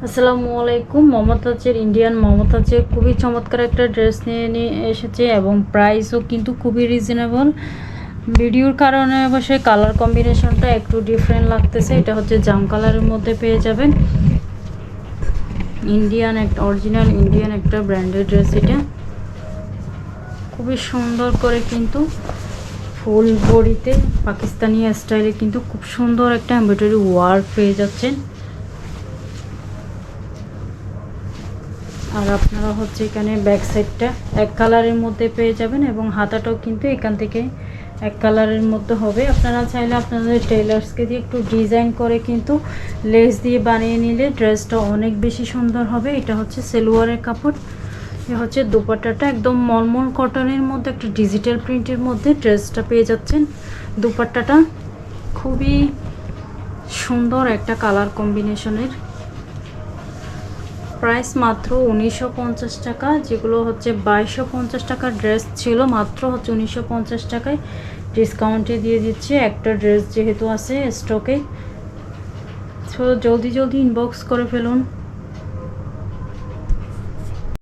আসসালামু আলাইকুম। মমতাজের ইন্ডিয়ান মমতাজের খুবই চমৎকার একটা ড্রেস নিয়ে এসেছে এবং প্রাইসও কিন্তু খুবই রিজনেবল। ভিডিওর কারণে অবশ্যই কালার কম্বিনেশনটা একটু ডিফারেন্ট লাগতেছে। এটা হচ্ছে জাম কালারের মধ্যে পেয়ে যাবেন। ইন্ডিয়ান একটা অরিজিনাল ইন্ডিয়ান একটা ব্র্যান্ডেড ড্রেস। এটা খুবই সুন্দর করে কিন্তু ফুল বডিতে পাকিস্তানি স্টাইলে কিন্তু খুব সুন্দর একটা এমব্রয়ডারি ওয়ার্ক পেয়ে যাচ্ছেন। আর আপনারা হচ্ছে এখানে ব্যাক সাইডটা এক কালারের মধ্যে পেয়ে যাবেন এবং হাতাটাও কিন্তু এখান থেকে এক কালারের মধ্যে হবে। আপনারা চাইলে আপনাদের টেইলার্সকে দিয়ে একটু ডিজাইন করে কিন্তু লেস দিয়ে বানিয়ে নিলে ড্রেসটা অনেক বেশি সুন্দর হবে। এটা হচ্ছে সেলোয়ারের কাপড়। এ হচ্ছে দুপাট্টাটা একদম মলমল কটনের মধ্যে একটা ডিজিটাল প্রিন্টের মধ্যে ড্রেসটা পেয়ে যাচ্ছেন। দুপাট্টাটা খুবই সুন্দর একটা কালার কম্বিনেশনের। প্রাইস মাত্র 1950 টাকা, যেগুলো হচ্ছে 2250 টাকার ড্রেস ছিল, মাত্র হচ্ছে 1950 টাকায় ডিসকাউন্টে দিয়ে দিচ্ছে। একটা ড্রেস যেহেতু আছে স্টকে, তো জলদি জলদি ইনবক্স করে ফেলুন।